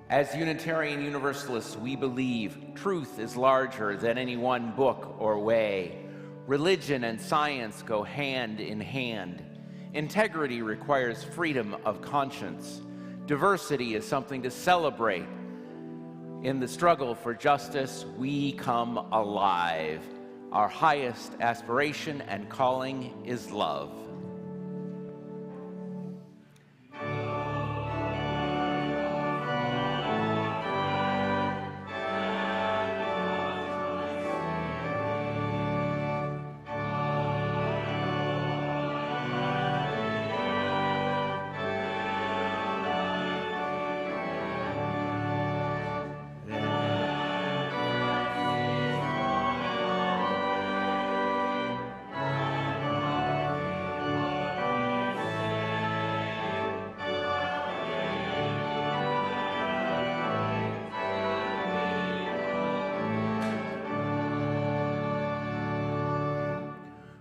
As Unitarian Universalists, we believe truth is larger than any one book or way. Religion and science go hand in hand. Integrity requires freedom of conscience. Diversity is something to celebrate. In the struggle for justice, we come alive. Our highest aspiration and calling is love.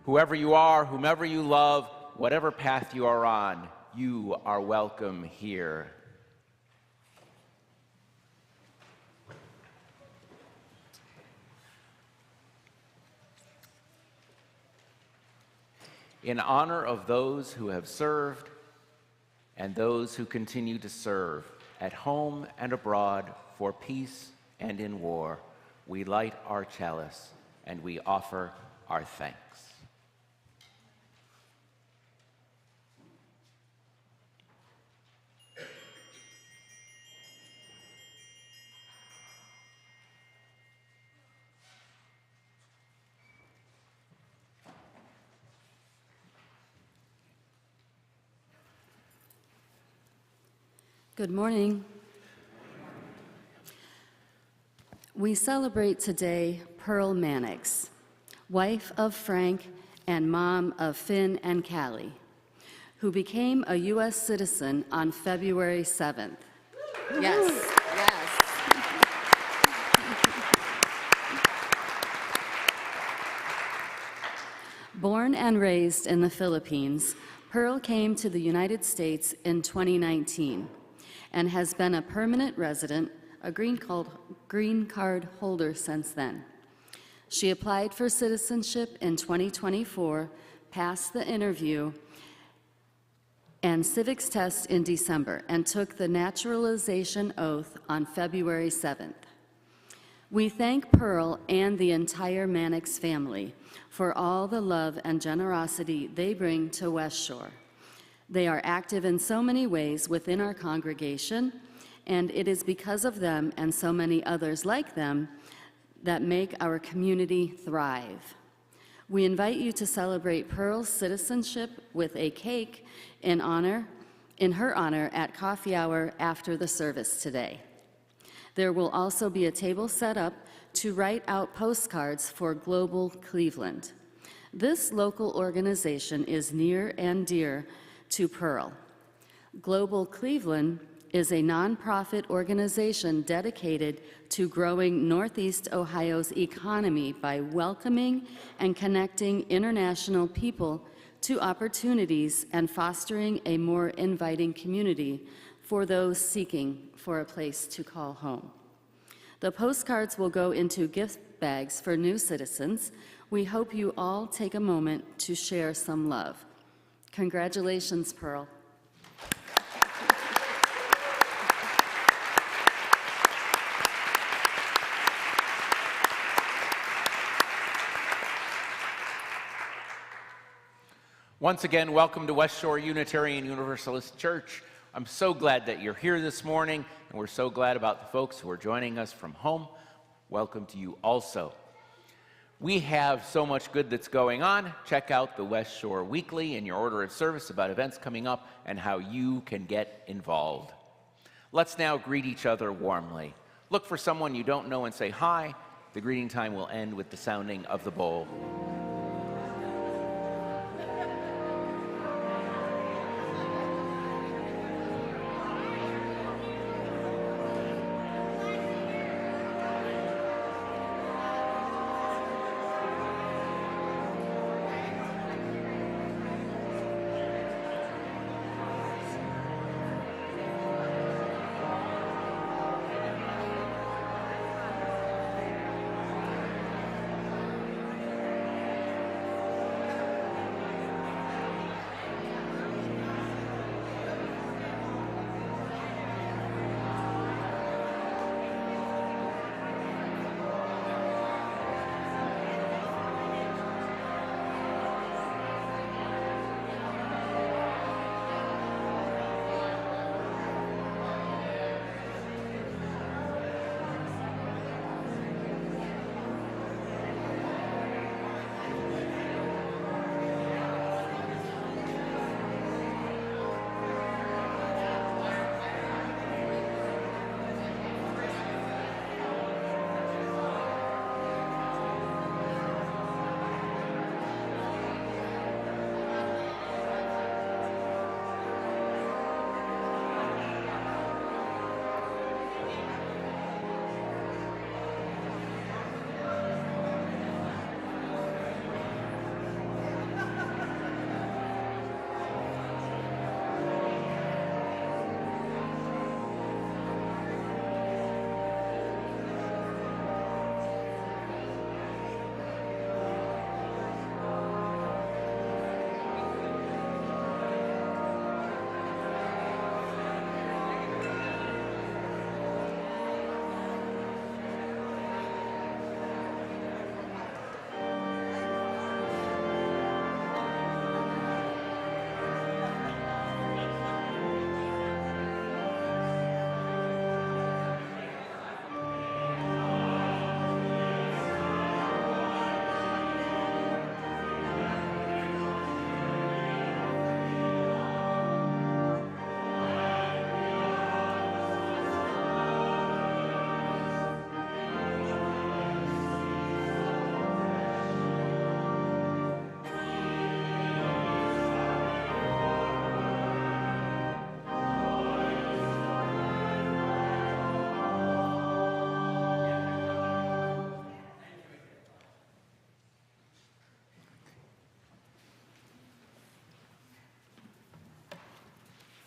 Whoever you are, whomever you love, whatever path you are on, you are welcome here. In honor of those who have served and those who continue to serve at home and abroad for peace and in war, we light our chalice and we offer our thanks. Good morning. We celebrate today Pearl Mannix, wife of Frank and mom of Finn and Callie, who became a U.S. citizen on February 7th. Yes, yes. Born and raised in the Philippines, Pearl came to the United States in 2019. And has been a permanent resident, a green card holder since then. She applied for citizenship in 2024, passed the interview and civics test in December, and took the naturalization oath on February 7th. We thank Pearl and the entire Mannix family for all the love and generosity they bring to West Shore. They are active in so many ways within our congregation, and it is because of them and so many others like them that make our community thrive. We invite you to celebrate Pearl's citizenship with a cake in her honor at coffee hour after the service today. There will also be a table set up to write out postcards for Global Cleveland. This local organization is near and dear to Pearl. Global Cleveland is a nonprofit organization dedicated to growing Northeast Ohio's economy by welcoming and connecting international people to opportunities and fostering a more inviting community for those seeking for a place to call home. The postcards will go into gift bags for new citizens. We hope you all take a moment to share some love. Congratulations, Pearl. Once again, welcome to West Shore Unitarian Universalist Church. I'm so glad that you're here this morning, and we're so glad about the folks who are joining us from home. Welcome to you also. We have so much good that's going on. Check out the West Shore Weekly in your order of service about events coming up and how you can get involved. Let's now greet each other warmly. Look for someone you don't know and say hi. The greeting time will end with the sounding of the bowl.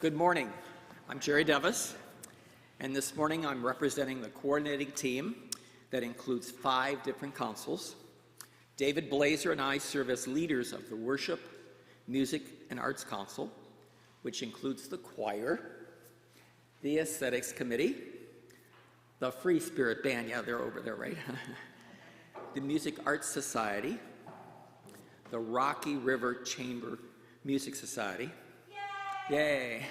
Good morning. I'm Jerry Devis, and this morning I'm representing the coordinating team that includes 5 different councils. David Blazer and I serve as leaders of the Worship, Music, and Arts Council, which includes the choir, the Aesthetics Committee, the Free Spirit Band, yeah, they're over there, right? The Music Arts Society, the Rocky River Chamber Music Society. Yay!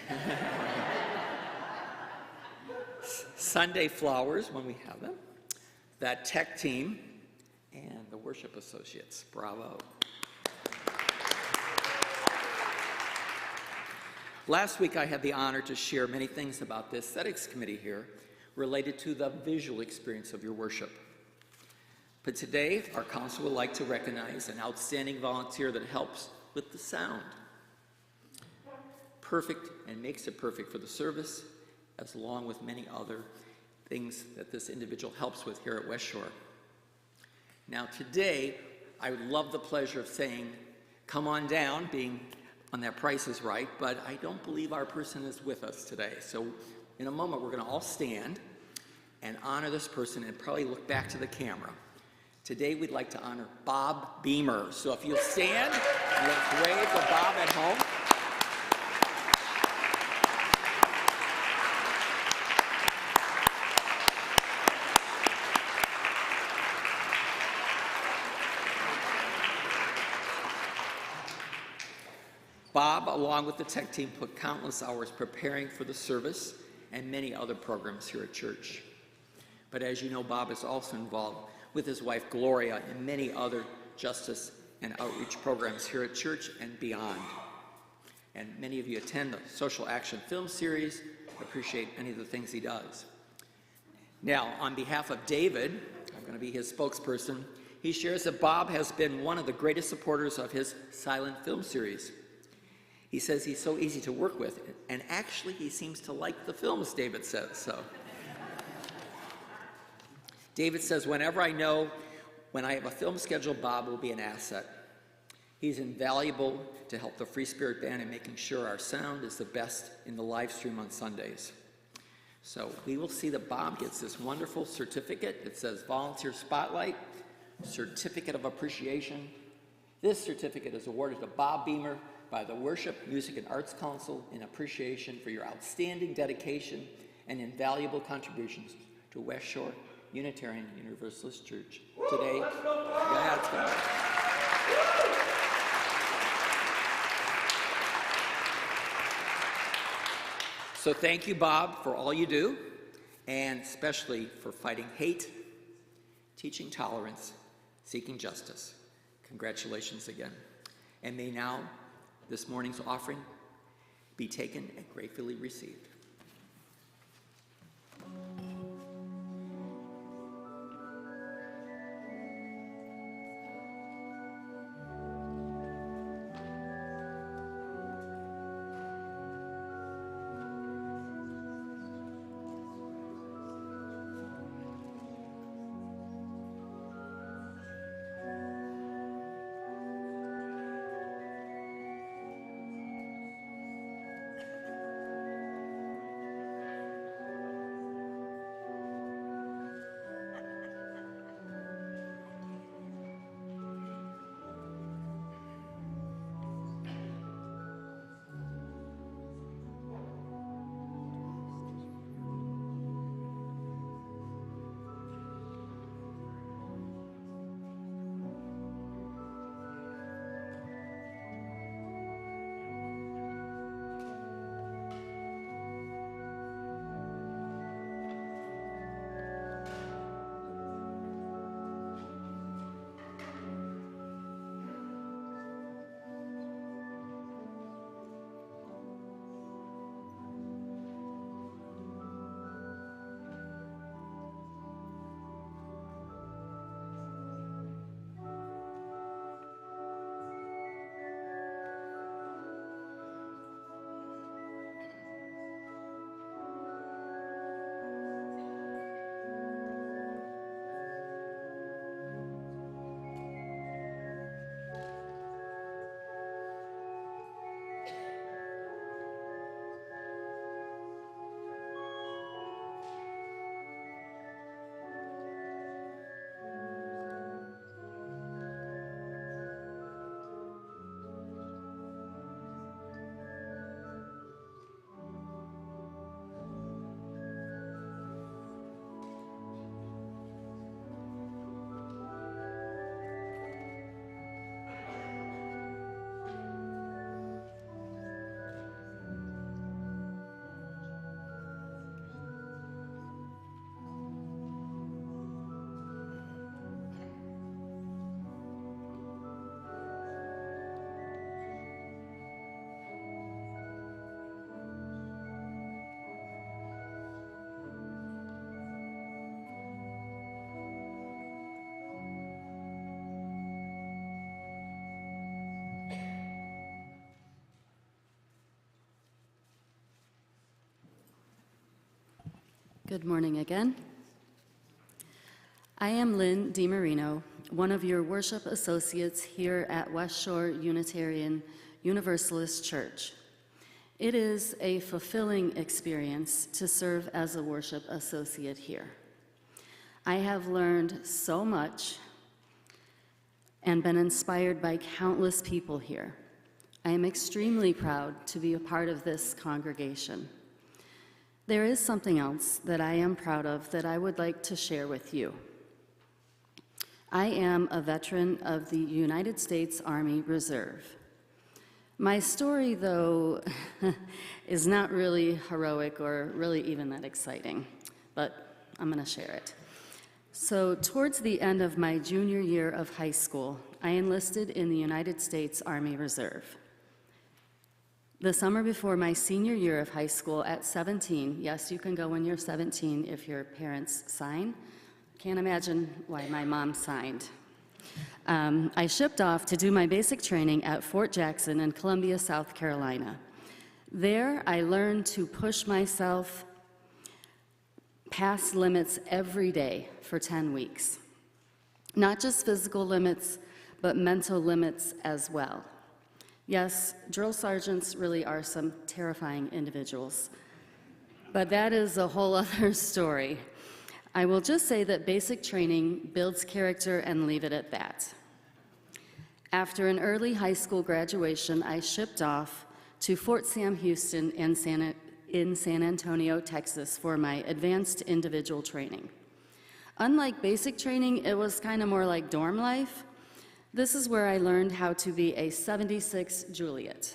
Sunday Flowers, when we have them, that tech team, and the worship associates. Bravo. Last week I had the honor to share many things about the Aesthetics Committee here related to the visual experience of your worship. But today, our council would like to recognize an outstanding volunteer that helps with the sound. Perfect and makes it perfect for the service, as along with many other things that this individual helps with here at West Shore. Now today, I would love the pleasure of saying, come on down, being on that Price is Right, but I don't believe our person is with us today. So in a moment, we're gonna all stand and honor this person and probably look back to the camera. Today, we'd like to honor Bob Beamer. So if you'll stand, let's wave to Bob at home. Bob, along with the tech team, put countless hours preparing for the service and many other programs here at church. But as you know, Bob is also involved with his wife Gloria in many other justice and outreach programs here at church and beyond. And many of you attend the Social Action Film Series, appreciate many of the things he does. Now, on behalf of David, I'm going to be his spokesperson, he shares that Bob has been one of the greatest supporters of his silent film series. He says he's so easy to work with, and actually he seems to like the films, David says, so. David says, whenever I know when I have a film schedule, Bob will be an asset. He's invaluable to help the Free Spirit Band in making sure our sound is the best in the live stream on Sundays. So we will see that Bob gets this wonderful certificate. It says Volunteer Spotlight, Certificate of Appreciation. This certificate is awarded to Bob Beamer by the Worship, Music, and Arts Council in appreciation for your outstanding dedication and invaluable contributions to West Shore Unitarian Universalist Church. Today, yeah, let's go. So thank you, Bob, for all you do, and especially for fighting hate, teaching tolerance, seeking justice. Congratulations again. And may now this morning's offering be taken and gratefully received. Good morning again. I am Lynn DiMarino, one of your worship associates here at West Shore Unitarian Universalist Church. It is a fulfilling experience to serve as a worship associate here. I have learned so much and been inspired by countless people here. I am extremely proud to be a part of this congregation. There is something else that I am proud of that I would like to share with you. I am a veteran of the United States Army Reserve. My story, though, is not really heroic or really even that exciting, but I'm going to share it. So, towards the end of my junior year of high school, I enlisted in the United States Army Reserve. The summer before my senior year of high school at 17, yes, you can go when you're 17 if your parents sign. Can't imagine why my mom signed. I shipped off to do my basic training at Fort Jackson in Columbia, South Carolina. There, I learned to push myself past limits every day for 10 weeks. Not just physical limits, but mental limits as well. Yes, drill sergeants really are some terrifying individuals, but that is a whole other story. I will just say that basic training builds character and leave it at that. After an early high school graduation, I shipped off to Fort Sam Houston in San Antonio, Texas for my advanced individual training. Unlike basic training, it was kind of more like dorm life. This is where I learned how to be a 76 Juliet.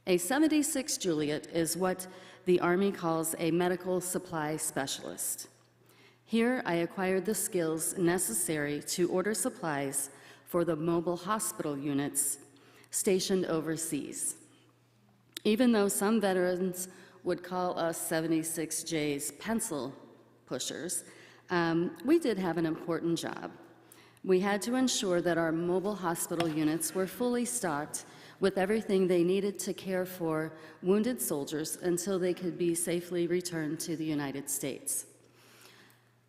A 76 Juliet is what the Army calls a medical supply specialist. Here, I acquired the skills necessary to order supplies for the mobile hospital units stationed overseas. Even though some veterans would call us 76Js pencil pushers, we did have an important job. We had to ensure that our mobile hospital units were fully stocked with everything they needed to care for wounded soldiers until they could be safely returned to the United States.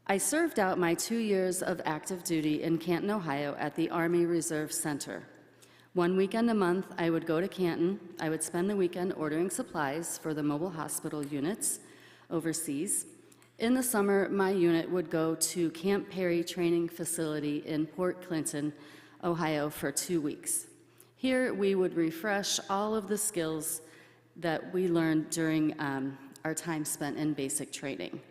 I served out my 2 years of active duty in Canton, Ohio at the Army Reserve Center. One weekend a month, I would go to Canton. I would spend the weekend ordering supplies for the mobile hospital units overseas. In the summer, my unit would go to Camp Perry Training Facility in Port Clinton, Ohio for 2 weeks. Here, we would refresh all of the skills that we learned during our time spent in basic training.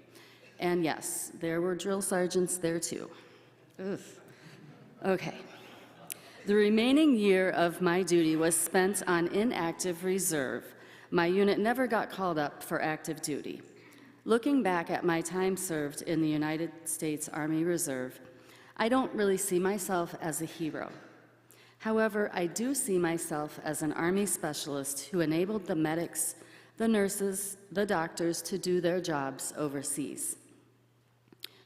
And yes, there were drill sergeants there too. Oof. Okay. The remaining year of my duty was spent on inactive reserve. My unit never got called up for active duty. Looking back at my time served in the United States Army Reserve, I don't really see myself as a hero. However, I do see myself as an Army specialist who enabled the medics, the nurses, the doctors to do their jobs overseas.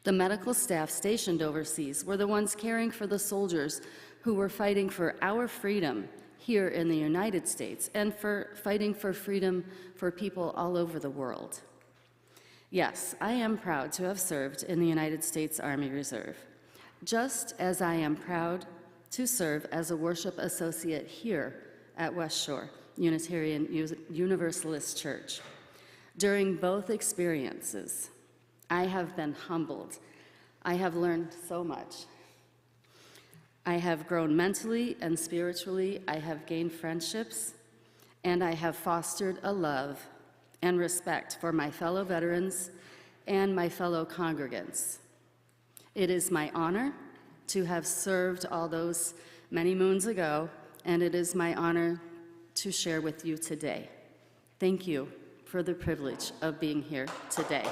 The medical staff stationed overseas were the ones caring for the soldiers who were fighting for our freedom here in the United States and for fighting for freedom for people all over the world. Yes, I am proud to have served in the United States Army Reserve, just as I am proud to serve as a worship associate here at West Shore Unitarian Universalist Church. During both experiences, I have been humbled. I have learned so much. I have grown mentally and spiritually. I have gained friendships, and I have fostered a love and respect for my fellow veterans and my fellow congregants. It is my honor to have served all those many moons ago, and it is my honor to share with you today. Thank you for the privilege of being here today.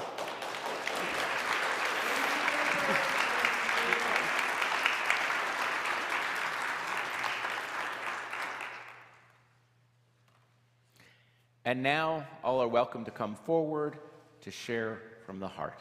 And now, all are welcome to come forward to share from the heart.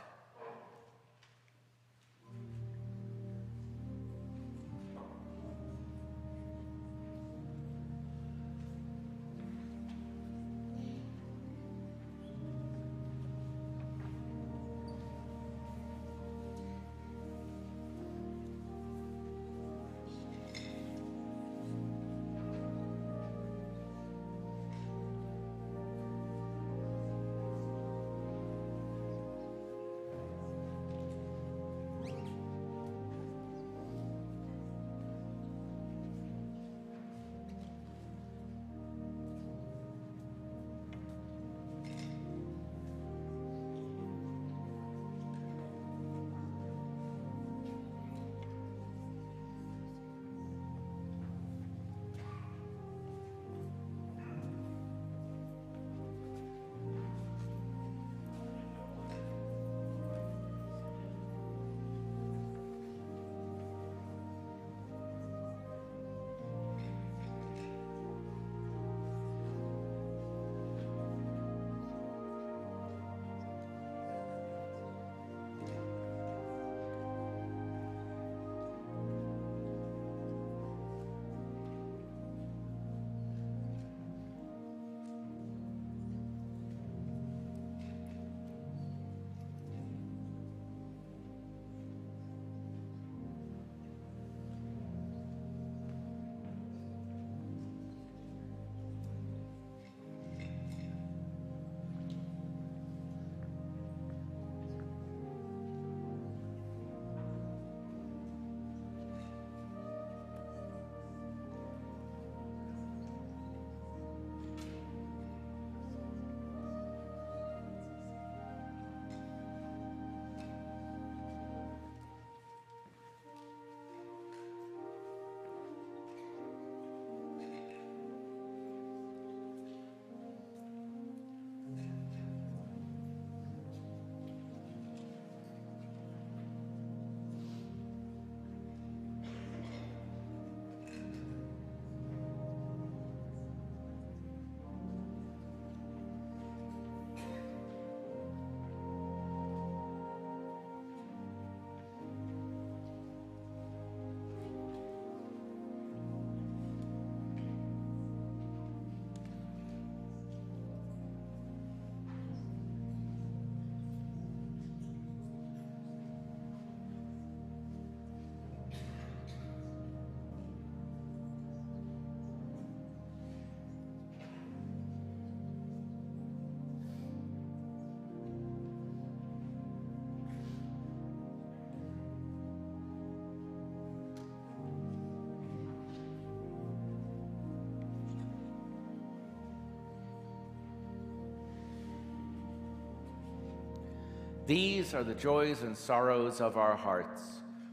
These are the joys and sorrows of our hearts,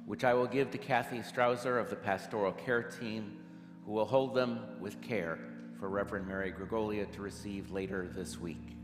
which I will give to Kathy Strausser of the Pastoral Care Team, who will hold them with care for Reverend Mary Gregolia to receive later this week.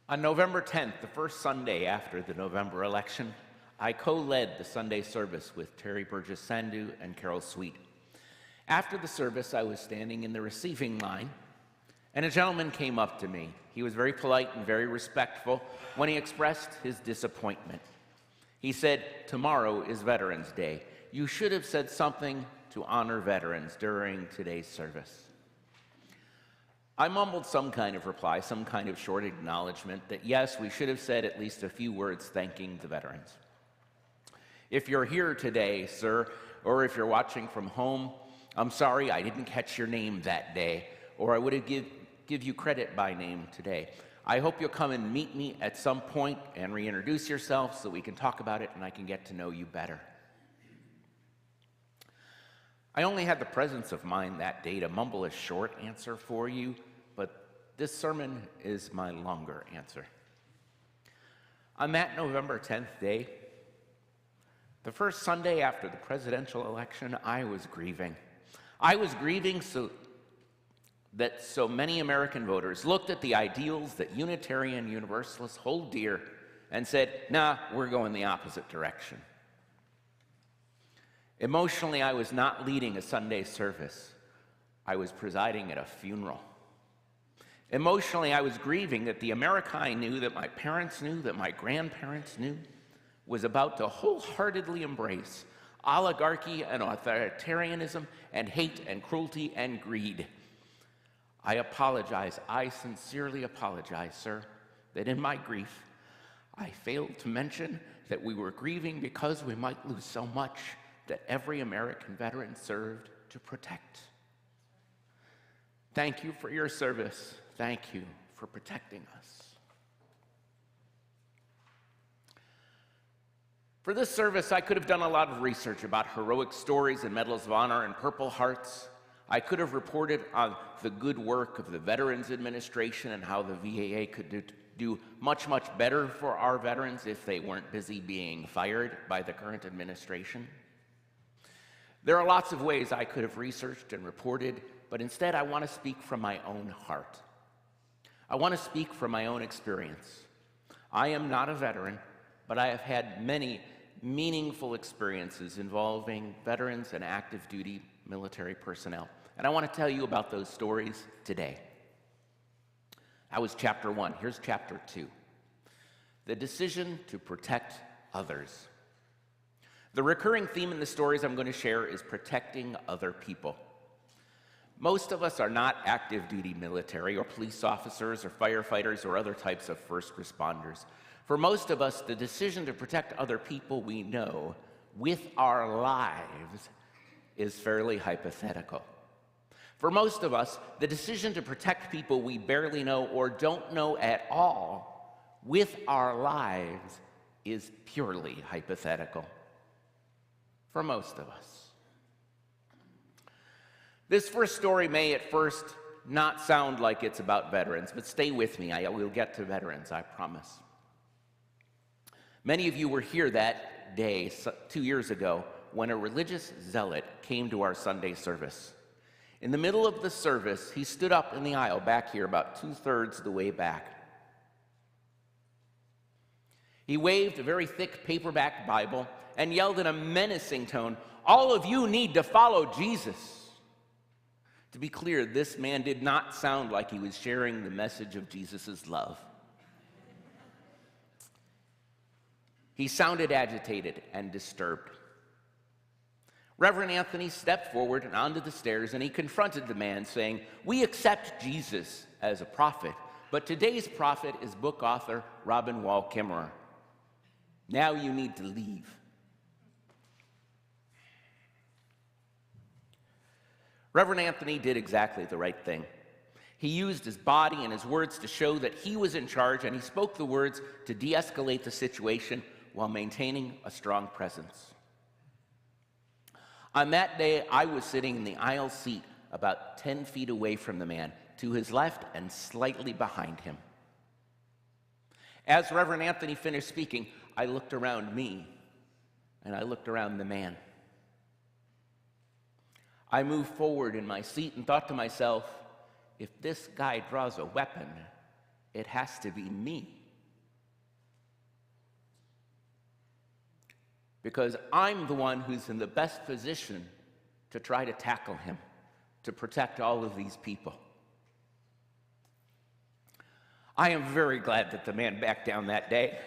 On November 10th, the first Sunday after the November election, I co-led the Sunday service with Terry Burgess Sandu and Carol Sweet. After the service, I was standing in the receiving line, and a gentleman came up to me. He was very polite and very respectful when he expressed his disappointment. He said, "Tomorrow is Veterans Day. You should have said something to honor veterans during today's service." I mumbled some kind of reply, some kind of short acknowledgement that yes, we should have said at least a few words thanking the veterans. If you're here today, sir, or if you're watching from home, I'm sorry I didn't catch your name that day, or I would have give you credit by name today. I hope you'll come and meet me at some point and reintroduce yourself so we can talk about it and I can get to know you better. I only had the presence of mind that day to mumble a short answer for you, but this sermon is my longer answer. On that November 10th day, the first Sunday after the presidential election, I was grieving. I was grieving that so many American voters looked at the ideals that Unitarian Universalists hold dear and said, nah, we're going the opposite direction. Emotionally, I was not leading a Sunday service. I was presiding at a funeral. Emotionally, I was grieving that the America I knew, that my parents knew, that my grandparents knew, was about to wholeheartedly embrace oligarchy and authoritarianism and hate and cruelty and greed. I apologize. I sincerely apologize, sir, that in my grief, I failed to mention that we were grieving because we might lose so much that every American veteran served to protect. Thank you for your service. Thank you for protecting us. For this service, I could have done a lot of research about heroic stories and medals of honor and Purple Hearts. I could have reported on the good work of the Veterans Administration and how the VAA could do much, much better for our veterans if they weren't busy being fired by the current administration. There are lots of ways I could have researched and reported, but instead I want to speak from my own heart. I want to speak from my own experience. I am not a veteran, but I have had many meaningful experiences involving veterans and active duty military personnel. And I want to tell you about those stories today. That was chapter 1. Here's chapter 2. The decision to protect others. The recurring theme in the stories I'm going to share is protecting other people. Most of us are not active duty military or police officers or firefighters or other types of first responders. For most of us, the decision to protect other people we know with our lives is fairly hypothetical. For most of us, the decision to protect people we barely know or don't know at all with our lives is purely hypothetical. For most of us. This first story may at first not sound like it's about veterans, but stay with me. I will get to veterans, I promise. Many of you were here that day 2 years ago when a religious zealot came to our Sunday service. In the middle of the service, he stood up in the aisle back here, about 2/3 the way back. He waved a very thick paperback Bible and yelled in a menacing tone, "All of you need to follow Jesus." To be clear, this man did not sound like he was sharing the message of Jesus' love. He sounded agitated and disturbed. Reverend Anthony stepped forward and onto the stairs, and he confronted the man, saying, "We accept Jesus as a prophet, but today's prophet is book author Robin Wall Kimmerer. Now you need to leave." Reverend Anthony did exactly the right thing. He used his body and his words to show that he was in charge, and he spoke the words to de-escalate the situation while maintaining a strong presence. On that day, I was sitting in the aisle seat about 10 feet away from the man, to his left and slightly behind him. As Reverend Anthony finished speaking, I looked around me, and I looked around the man. I moved forward in my seat and thought to myself, if this guy draws a weapon, it has to be me. Because I'm the one who's in the best position to try to tackle him, to protect all of these people. I am very glad that the man backed down that day,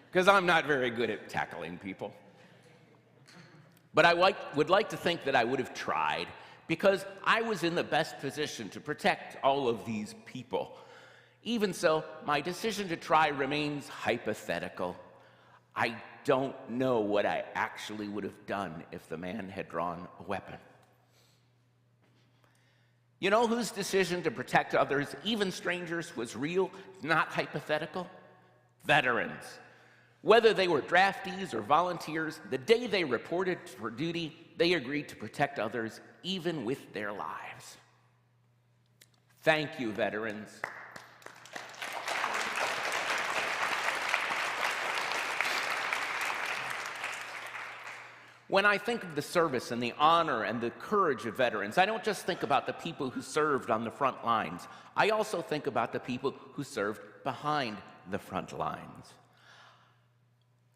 because I'm not very good at tackling people. But I would like to think that I would have tried, because I was in the best position to protect all of these people. Even so, my decision to try remains hypothetical. I don't know what I actually would have done if the man had drawn a weapon. You know whose decision to protect others, even strangers, was real, not hypothetical? Veterans. Whether they were draftees or volunteers, the day they reported for duty, they agreed to protect others, even with their lives. Thank you, veterans. When I think of the service and the honor and the courage of veterans, I don't just think about the people who served on the front lines. I also think about the people who served behind the front lines.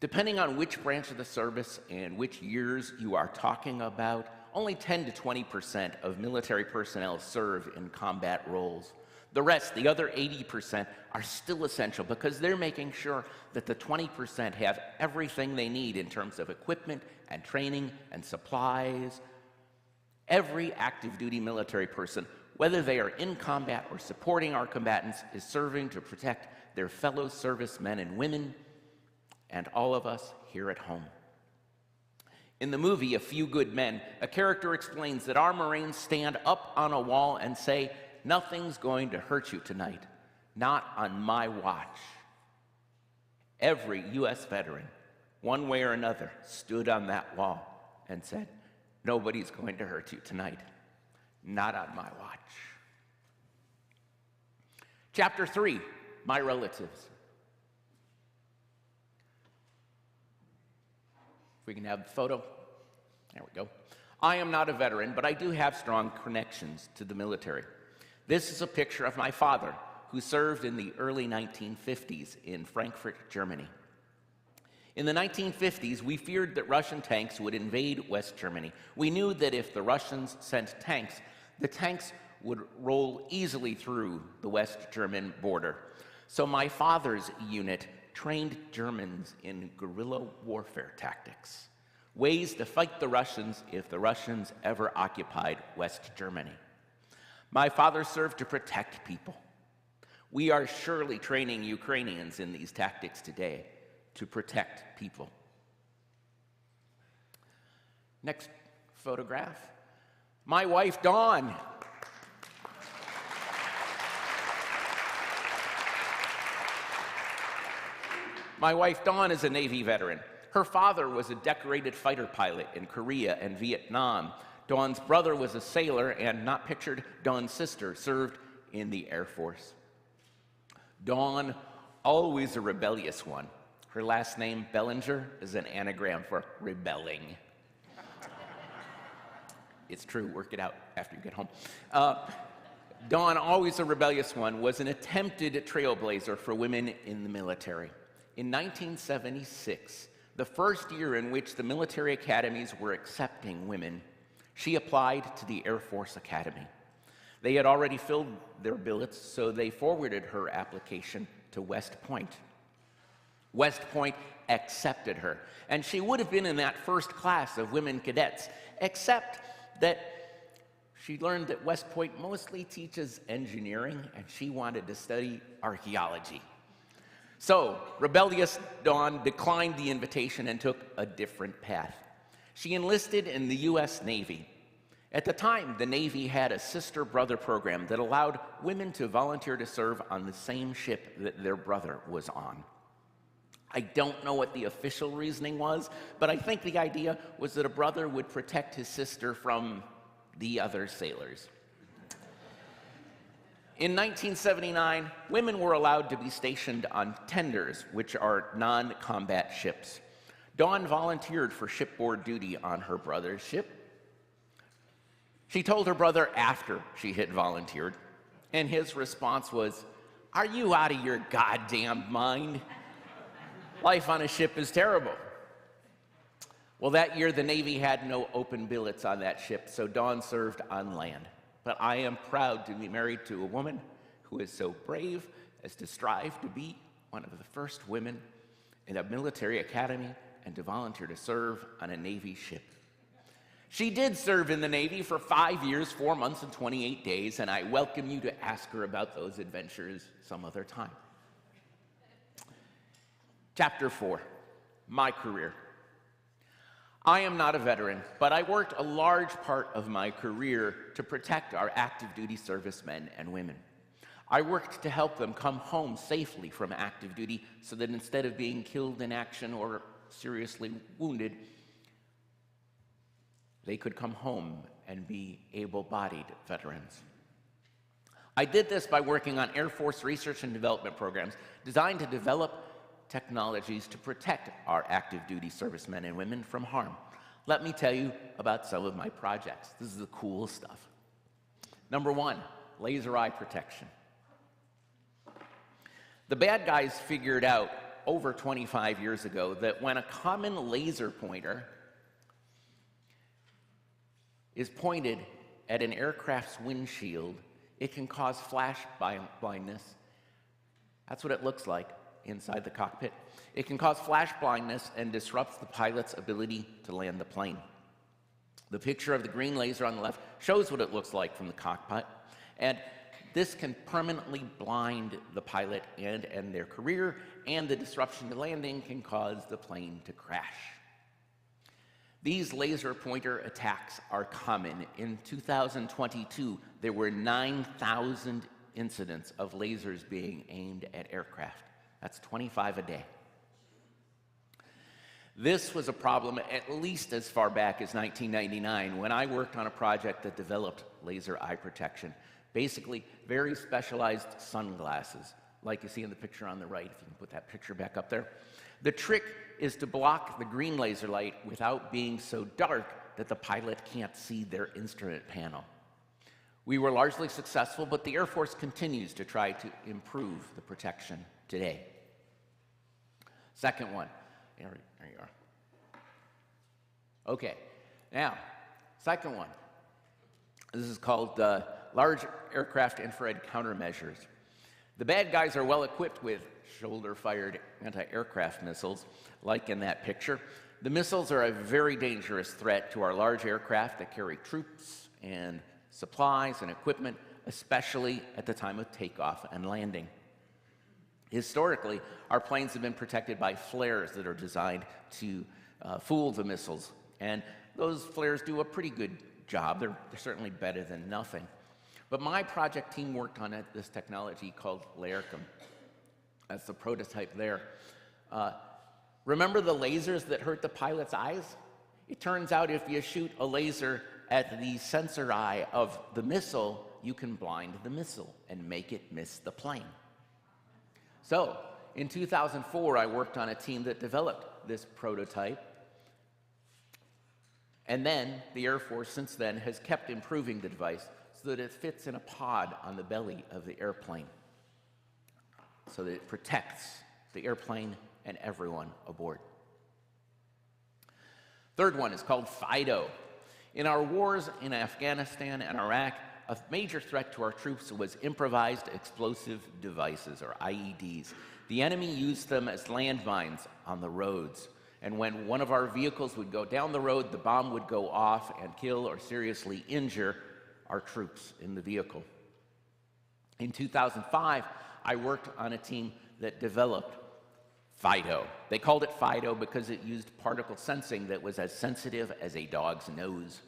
Depending on which branch of the service and which years you are talking about, only 10 to 20% of military personnel serve in combat roles. The rest, the other 80%, are still essential because they're making sure that the 20% have everything they need in terms of equipment and training and supplies. Every active duty military person, whether they are in combat or supporting our combatants, is serving to protect their fellow servicemen and women and all of us here at home. In the movie, A Few Good Men, a character explains that our Marines stand up on a wall and say, "Nothing's going to hurt you tonight. Not on my watch." Every U.S. veteran, one way or another, stood on that wall and said, "Nobody's going to hurt you tonight. Not on my watch." Chapter 3, My Relatives. If we can have the photo. There we go. I am not a veteran, but I do have strong connections to the military. This is a picture of my father, who served in the early 1950s in Frankfurt, Germany. In the 1950s, we feared that Russian tanks would invade West Germany. We knew that if the Russians sent tanks, the tanks would roll easily through the West German border. So my father's unit trained Germans in guerrilla warfare tactics, ways to fight the Russians if the Russians ever occupied West Germany. My father served to protect people. We are surely training Ukrainians in these tactics today to protect people. Next photograph. My wife, Dawn. My wife, Dawn, is a Navy veteran. Her father was a decorated fighter pilot in Korea and Vietnam. Dawn's brother was a sailor, and not pictured, Dawn's sister served in the Air Force. Dawn, always a rebellious one. Her last name, Bellinger, is an anagram for rebelling. It's true, work it out after you get home. Dawn, always a rebellious one, was an attempted trailblazer for women in the military. In 1976, the first year in which the military academies were accepting women, she applied to the Air Force Academy. They had already filled their billets, so they forwarded her application to West Point. West Point accepted her, and she would have been in that first class of women cadets, except that she learned that West Point mostly teaches engineering, and she wanted to study archaeology. So, rebellious Dawn declined the invitation and took a different path. She enlisted in the U.S. Navy. At the time, the Navy had a sister-brother program that allowed women to volunteer to serve on the same ship that their brother was on. I don't know what the official reasoning was, but I think the idea was that a brother would protect his sister from the other sailors. In 1979, women were allowed to be stationed on tenders, which are non-combat ships. Dawn volunteered for shipboard duty on her brother's ship. She told her brother after she had volunteered, and his response was, "Are you out of your goddamn mind? Life on a ship is terrible." Well, that year the Navy had no open billets on that ship, so Dawn served on land. But I am proud to be married to a woman who is so brave as to strive to be one of the first women in a military academy and to volunteer to serve on a Navy ship. She did serve in the Navy for 5 years, 4 months, and 28 days, and I welcome you to ask her about those adventures some other time. Chapter 4, My Career. I am not a veteran, but I worked a large part of my career to protect our active duty servicemen and women. I worked to help them come home safely from active duty so that instead of being killed in action or seriously wounded, they could come home and be able-bodied veterans. I did this by working on Air Force research and development programs designed to develop technologies to protect our active duty servicemen and women from harm. Let me tell you about some of my projects. This is the cool stuff. Number 1, laser eye protection. The bad guys figured out over 25 years ago that when a common laser pointer is pointed at an aircraft's windshield, it can cause flash blindness. That's what it looks like inside the cockpit. It can cause flash blindness and disrupts the pilot's ability to land the plane. The picture of the green laser on the left shows what it looks like from the cockpit, and this can permanently blind the pilot and end their career, and the disruption to landing can cause the plane to crash. These laser pointer attacks are common. In 2022, there were 9,000 incidents of lasers being aimed at aircraft. That's 25 a day. This was a problem at least as far back as 1999 when I worked on a project that developed laser eye protection. Basically, very specialized sunglasses, like you see in the picture on the right, if you can put that picture back up there. The trick is to block the green laser light without being so dark that the pilot can't see their instrument panel. We were largely successful, but the Air Force continues to try to improve the protection today. Second one. There you are. Okay, now, second one. This is called Large Aircraft Infrared Countermeasures. The bad guys are well equipped with shoulder-fired anti-aircraft missiles, like in that picture. The missiles are a very dangerous threat to our large aircraft that carry troops and supplies and equipment, especially at the time of takeoff and landing. Historically, our planes have been protected by flares that are designed to fool the missiles, and those flares do a pretty good job. They're certainly better than nothing. But my project team worked on this technology called LAIRCM. That's the prototype there. Remember the lasers that hurt the pilot's eyes? It turns out if you shoot a laser at the sensor eye of the missile, you can blind the missile and make it miss the plane. So, in 2004, I worked on a team that developed this prototype. And then, the Air Force since then has kept improving the device so that it fits in a pod on the belly of the airplane, so that it protects the airplane and everyone aboard. Third one is called FIDO. In our wars in Afghanistan and Iraq, a major threat to our troops was improvised explosive devices, or IEDs. The enemy used them as landmines on the roads. And when one of our vehicles would go down the road, the bomb would go off and kill or seriously injure our troops in the vehicle. In 2005, I worked on a team that developed FIDO. They called it FIDO because it used particle sensing that was as sensitive as a dog's nose.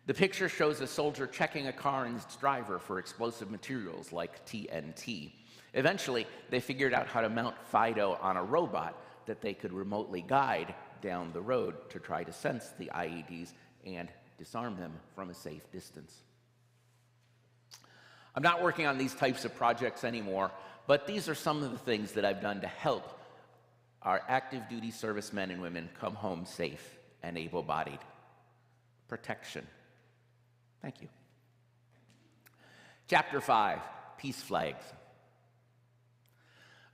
The picture shows a soldier checking a car and its driver for explosive materials like TNT. Eventually, they figured out how to mount FIDO on a robot that they could remotely guide down the road to try to sense the IEDs and disarm them from a safe distance. I'm not working on these types of projects anymore, but these are some of the things that I've done to help our active duty servicemen and women come home safe and able-bodied. Protection. Thank you. Chapter 5, Peace Flags.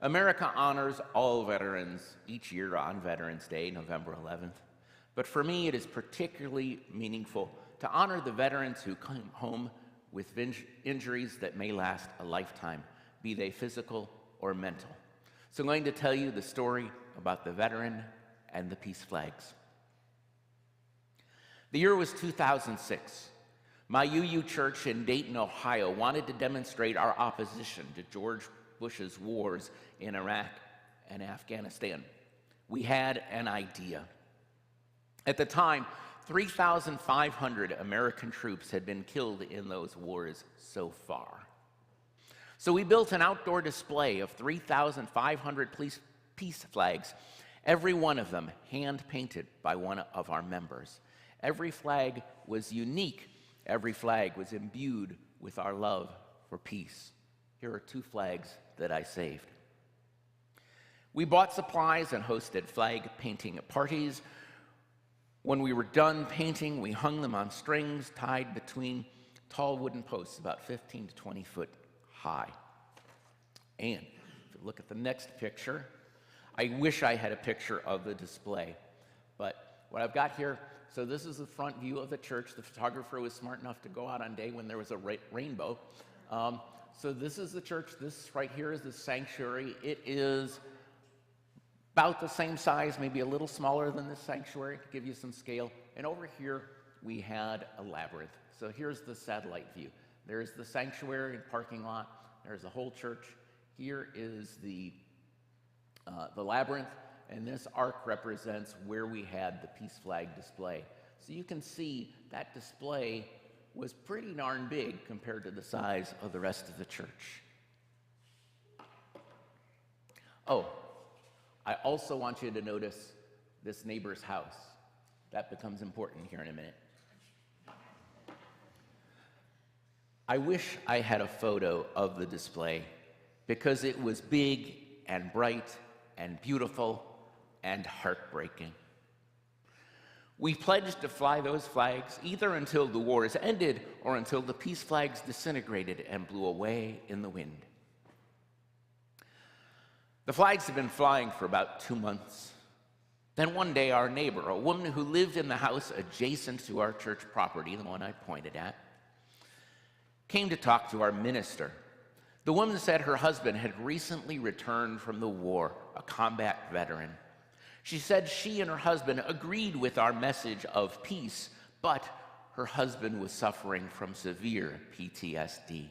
America honors all veterans each year on Veterans Day, November 11th. But for me, it is particularly meaningful to honor the veterans who come home with injuries that may last a lifetime, be they physical or mental. So I'm going to tell you the story about the veteran and the peace flags. The year was 2006. My UU church in Dayton, Ohio wanted to demonstrate our opposition to George Bush's wars in Iraq and Afghanistan. We had an idea. At the time, 3,500 American troops had been killed in those wars so far. So we built an outdoor display of 3,500 peace flags, every one of them hand-painted by one of our members. Every flag was unique. Every flag was imbued with our love for peace. Here are 2 flags that I saved. We bought supplies and hosted flag painting parties. When we were done painting, we hung them on strings tied between tall wooden posts about 15 to 20 foot high. And if you look at the next picture, I wish I had a picture of the display, but what I've got here, so this is the front view of the church. The photographer was smart enough to go out on day when there was a rainbow. So this is the church. This right here is the sanctuary. It is about the same size, maybe a little smaller than this sanctuary, to give you some scale. And over here, we had a labyrinth. So here's the satellite view. There's the sanctuary and parking lot. There's the whole church. Here is the labyrinth. and this arc represents where we had the peace flag display. So you can see that display was pretty darn big compared to the size of the rest of the church. Oh, I also want you to notice this neighbor's house. That becomes important here in a minute. I wish I had a photo of the display because it was big and bright and beautiful and heartbreaking. We pledged to fly those flags either until the wars ended or until the peace flags disintegrated and blew away in the wind. The flags had been flying for about 2 months. Then one day our neighbor, a woman who lived in the house adjacent to our church property, the one I pointed at, came to talk to our minister. The woman said her husband had recently returned from the war, a combat veteran. She said she and her husband agreed with our message of peace, but her husband was suffering from severe PTSD.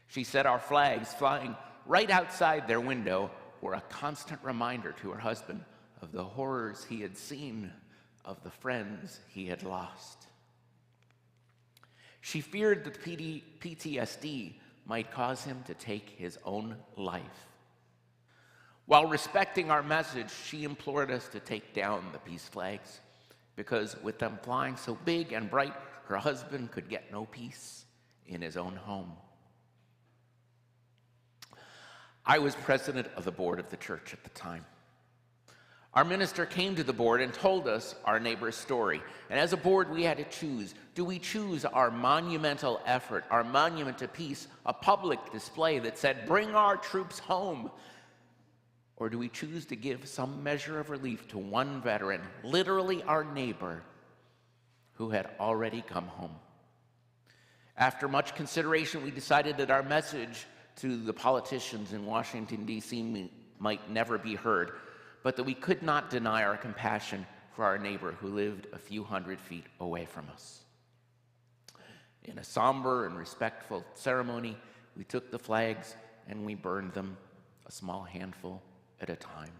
She said our flags flying right outside their window were a constant reminder to her husband of the horrors he had seen, of the friends he had lost. She feared that PTSD might cause him to take his own life. While respecting our message, she implored us to take down the peace flags because with them flying so big and bright, her husband could get no peace in his own home. I was president of the board of the church at the time. Our minister came to the board and told us our neighbor's story. And as a board, we had to choose. Do we choose our monumental effort, our monument to peace, a public display that said, "Bring our troops home"? Or do we choose to give some measure of relief to one veteran, literally our neighbor, who had already come home? After much consideration, we decided that our message to the politicians in Washington, D.C. might never be heard, but that we could not deny our compassion for our neighbor who lived a few hundred feet away from us. In a somber and respectful ceremony, we took the flags and we burned them, a small handful at a time.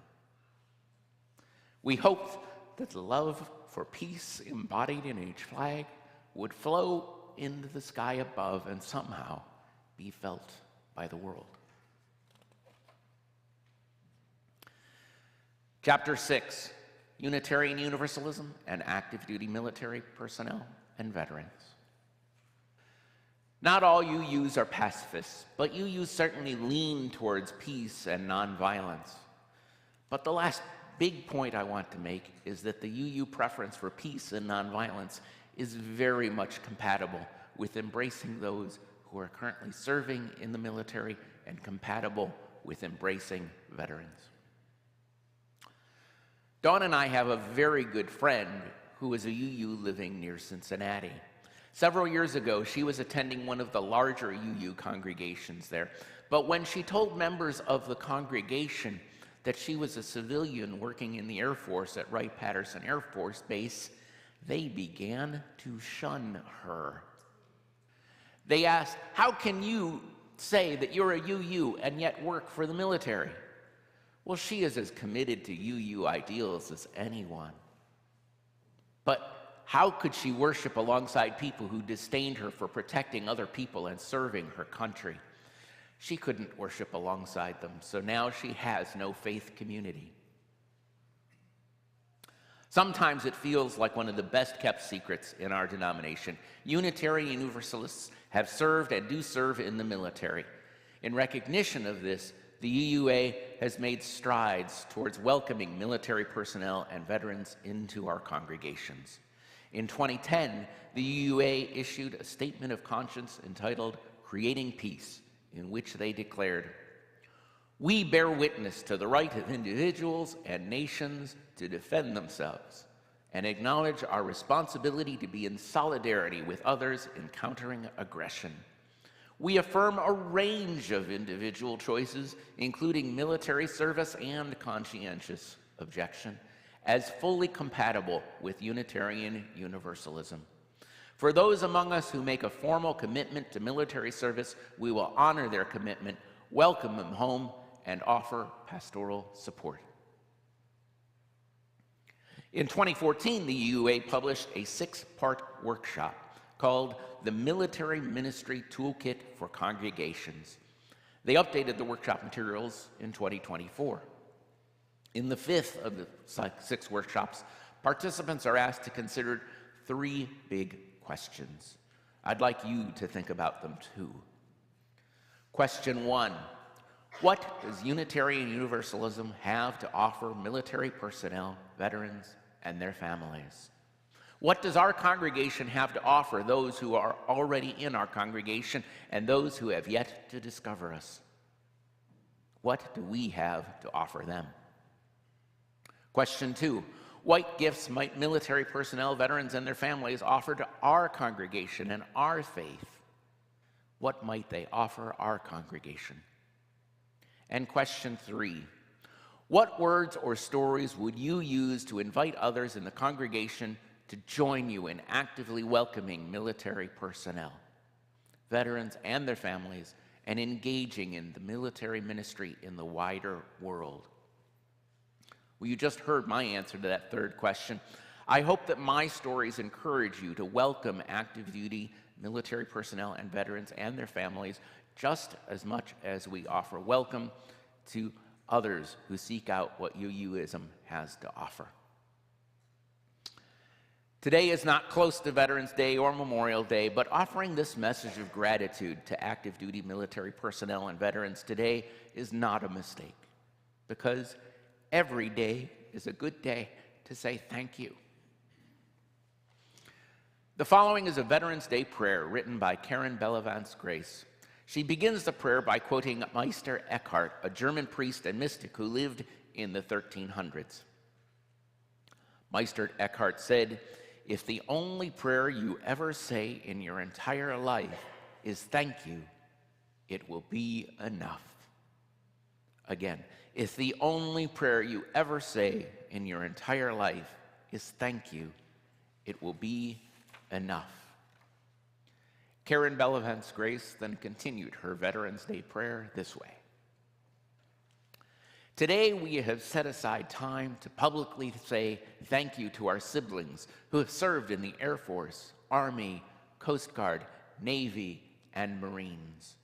We hoped that the love for peace embodied in each flag would flow into the sky above and somehow be felt by the world. Chapter 6, Unitarian Universalism and Active Duty Military Personnel and Veterans. Not all UUs are pacifists, but UUs certainly lean towards peace and nonviolence. But the last big point I want to make is that the UU preference for peace and nonviolence is very much compatible with embracing those who are currently serving in the military and compatible with embracing veterans. Dawn and I have a very good friend who is a UU living near Cincinnati. Several years ago, she was attending one of the larger UU congregations there, but when she told members of the congregation that she was a civilian working in the Air Force at Wright-Patterson Air Force Base, they began to shun her. They asked, "How can you say that you're a UU and yet work for the military?" Well, she is as committed to UU ideals as anyone. But how could she worship alongside people who disdained her for protecting other people and serving her country? She couldn't worship alongside them, so now she has no faith community. Sometimes it feels like one of the best-kept secrets in our denomination. Unitarian Universalists have served and do serve in the military. In recognition of this, the UUA has made strides towards welcoming military personnel and veterans into our congregations. In 2010, the UUA issued a statement of conscience entitled "Creating Peace," in which they declared, "We bear witness to the right of individuals and nations to defend themselves and acknowledge our responsibility to be in solidarity with others encountering aggression. We affirm a range of individual choices, including military service and conscientious objection, as fully compatible with Unitarian Universalism. For those among us who make a formal commitment to military service, we will honor their commitment, welcome them home, and offer pastoral support." In 2014, the UUA published a 6-part workshop called the Military Ministry Toolkit for Congregations. They updated the workshop materials in 2024. In the 5th of the 6 workshops, participants are asked to consider 3 big questions. I'd like you to think about them too. Question 1, what does Unitarian Universalism have to offer military personnel, veterans, and their families? What does our congregation have to offer those who are already in our congregation and those who have yet to discover us? What do we have to offer them? Question 2, what gifts might military personnel, veterans, and their families offer to our congregation and our faith? What might they offer our congregation? And question 3, what words or stories would you use to invite others in the congregation to join you in actively welcoming military personnel, veterans, and their families, and engaging in the military ministry in the wider world? Well, you just heard my answer to that 3rd question. I hope that my stories encourage you to welcome active duty military personnel and veterans and their families just as much as we offer welcome to others who seek out what UUism has to offer. Today is not close to Veterans Day or Memorial Day, but offering this message of gratitude to active duty military personnel and veterans today is not a mistake, because every day is a good day to say thank you. The following is a Veterans Day prayer written by Karen Bellavance Grace. She begins the prayer by quoting Meister Eckhart, a German priest and mystic who lived in the 1300s. Meister Eckhart said, "If the only prayer you ever say in your entire life is thank you, it will be enough." Again, if the only prayer you ever say in your entire life is thank you, it will be enough. Karen Bellavance Grace then continued her Veterans Day prayer this way. Today we have set aside time to publicly say thank you to our siblings who have served in the Air Force, Army, Coast Guard, Navy, and Marines.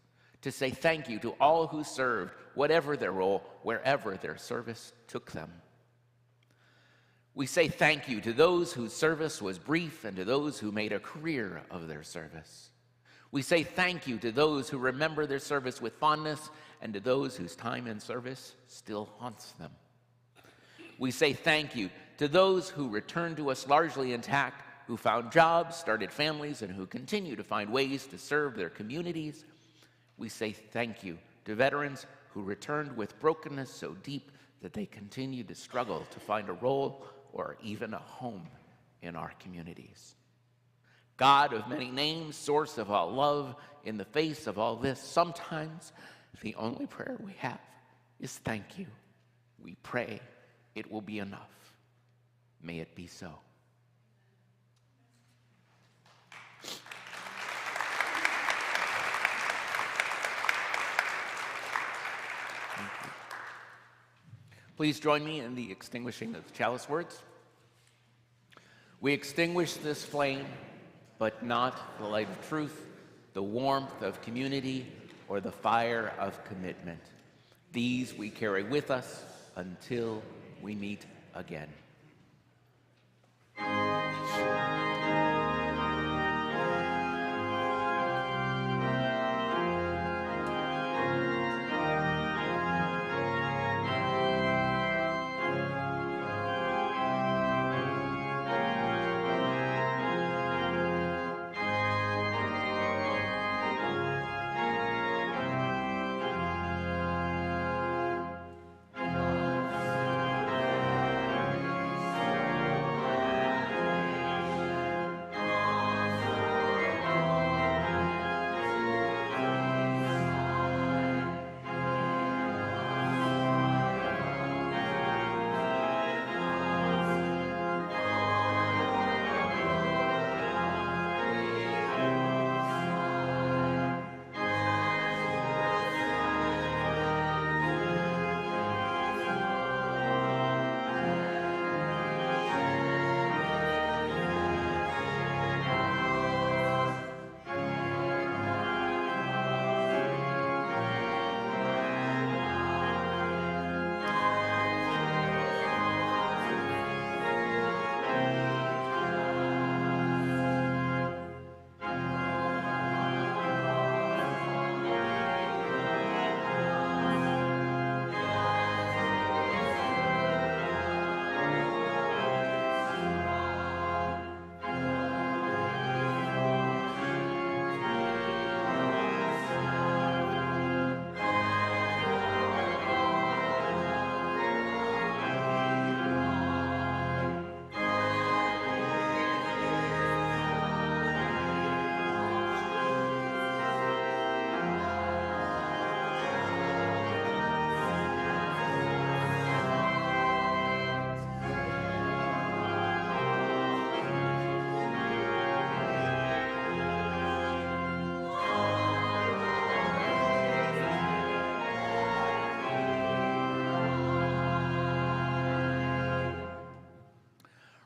To say thank you to all who served, whatever their role, wherever their service took them. We say thank you to those whose service was brief and to those who made a career of their service. We say thank you to those who remember their service with fondness and to those whose time in service still haunts them. We say thank you to those who returned to us largely intact, who found jobs, started families, and who continue to find ways to serve their communities. We say thank you to veterans who returned with brokenness so deep that they continue to struggle to find a role or even a home in our communities. God of many names, source of all love, in the face of all this, sometimes the only prayer we have is thank you. We pray it will be enough. May it be so. Please join me in the extinguishing of the chalice words. We extinguish this flame, but not the light of truth, the warmth of community, or the fire of commitment. These we carry with us until we meet again.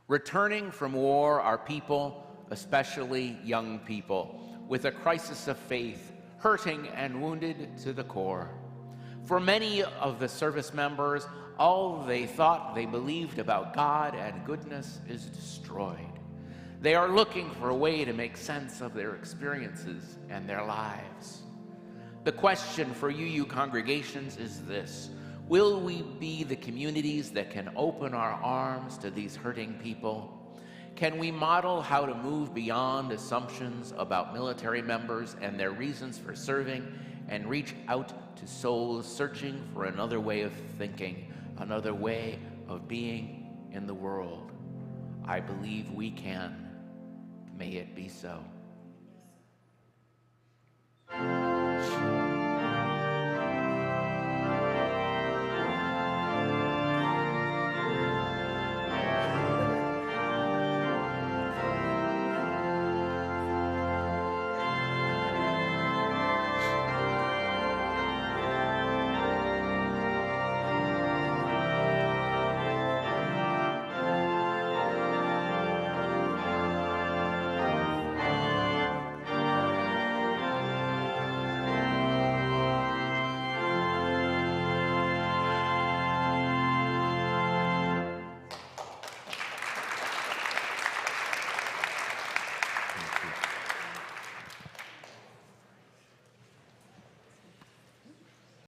Returning from war are people, especially young people, with a crisis of faith, hurting and wounded to the core. For many of the service members, all they thought they believed about God and goodness is destroyed. They are looking for a way to make sense of their experiences and their lives. The question for UU congregations is this: will we be the communities that can open our arms to these hurting people? Can we model how to move beyond assumptions about military members and their reasons for serving and reach out to souls searching for another way of thinking, another way of being in the world? I believe we can. May it be so.